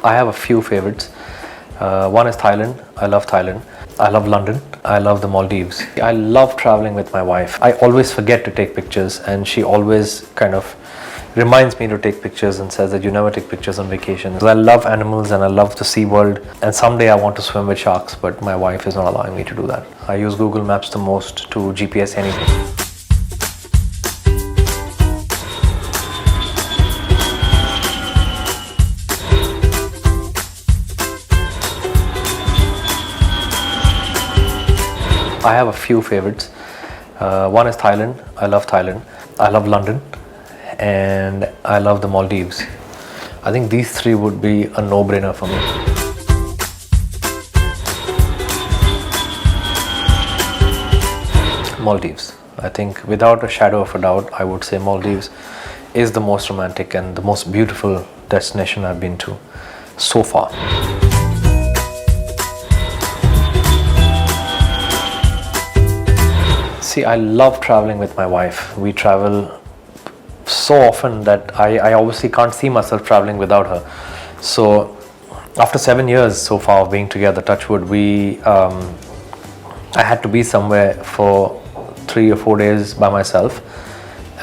I have a few favorites. One is Thailand. I love Thailand. I love London. I love the Maldives. I love traveling with my wife. I always forget to take pictures, and she always kind of reminds me to take pictures and says that you never take pictures on vacation. I love animals and I love the sea world, and someday I want to swim with sharks, but my wife is not allowing me to do that. I use Google Maps the most to GPS anything. I have a few favorites. One is Thailand. I love Thailand. I love London, and I love the Maldives. I think these three would be a no-brainer for me. Maldives. I think without a shadow of a doubt, I would say Maldives is the most romantic and the most beautiful destination I've been to so far. See, I love traveling with my wife. We travel so often that I obviously can't see myself traveling without her. So after 7 years so far of being together, touch wood, I had to be somewhere for 3 or 4 days by myself,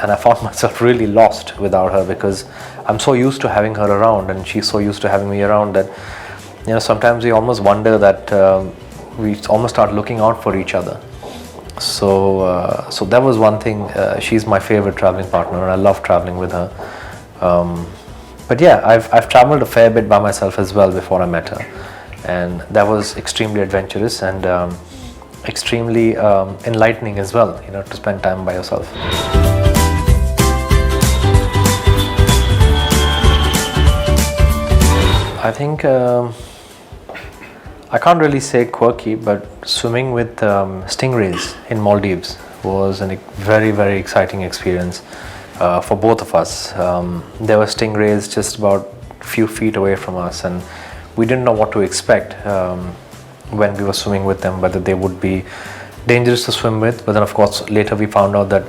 and I found myself really lost without her because I'm so used to having her around and she's so used to having me around that, you know, sometimes we almost wonder that we almost start looking out for each other. So that was one thing. She's my favorite traveling partner, and I love traveling with her. But yeah, I've traveled a fair bit by myself as well before I met her, and that was extremely adventurous and extremely enlightening as well. You know, to spend time by yourself. I think. I can't really say quirky, but swimming with stingrays in Maldives was a very, very exciting experience for both of us. There were stingrays just about a few feet away from us, and we didn't know what to expect when we were swimming with them, whether they would be dangerous to swim with. But then of course later we found out that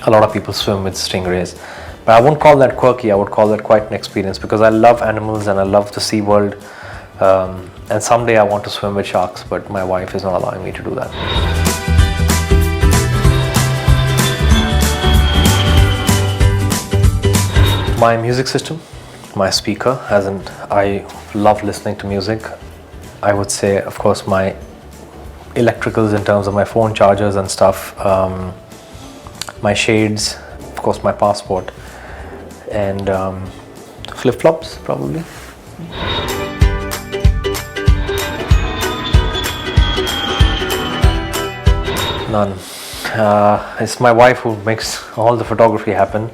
a lot of people swim with stingrays. But I won't call that quirky, I would call that quite an experience because I love animals and I love the sea world. And someday I want to swim with sharks, but my wife is not allowing me to do that. My music system, my speaker, as in I love listening to music. I would say, of course, my electricals in terms of my phone chargers and stuff, my shades, of course my passport, and flip-flops probably. None. It's my wife who makes all the photography happen.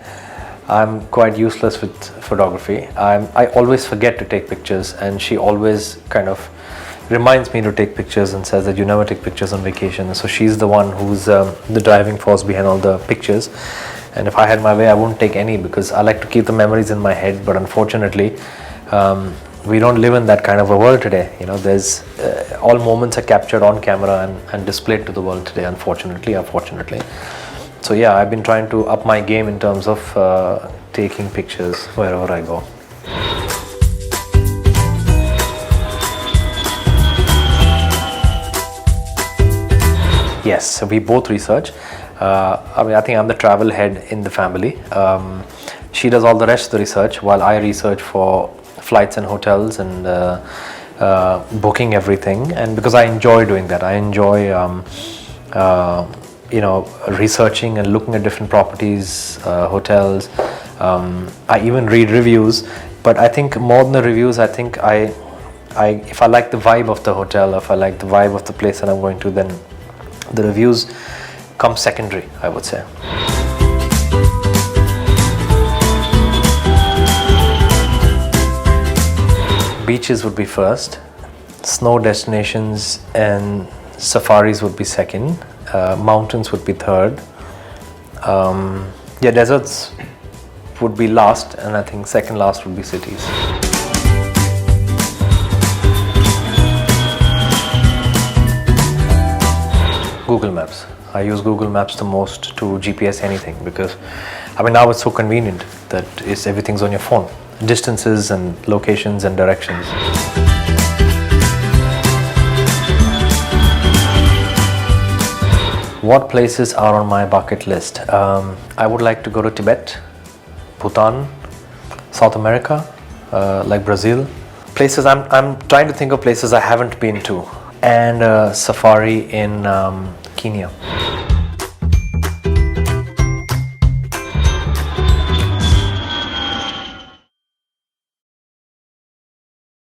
I'm quite useless with photography. I always forget to take pictures, and she always kind of reminds me to take pictures and says that you never take pictures on vacation. So she's the one who's the driving force behind all the pictures. And if I had my way, I wouldn't take any because I like to keep the memories in my head. But unfortunately, we don't live in that kind of a world today. You know, there's all moments are captured on camera and displayed to the world today, unfortunately. So yeah, I've been trying to up my game in terms of taking pictures wherever I go. Yes, so we both research. I think I'm the travel head in the family. She does all the rest of the research while I research for flights and hotels and booking everything. And because I enjoy doing that, I enjoy researching and looking at different properties, hotels. I even read reviews, but I think more than the reviews, I think if I like the vibe of the hotel, if I like the vibe of the place that I'm going to, then the reviews come secondary, I would say. Beaches would be first, snow destinations and safaris would be second, mountains would be third, deserts would be last, and I think second last would be cities. Google Maps. I use Google Maps the most to GPS anything because, I mean, now it's so convenient that everything's on your phone. Distances and locations and directions. What places are on my bucket list? I would like to go to Tibet, Bhutan, South America, like Brazil. Places I'm trying to think of places I haven't been to, and safari in Kenya.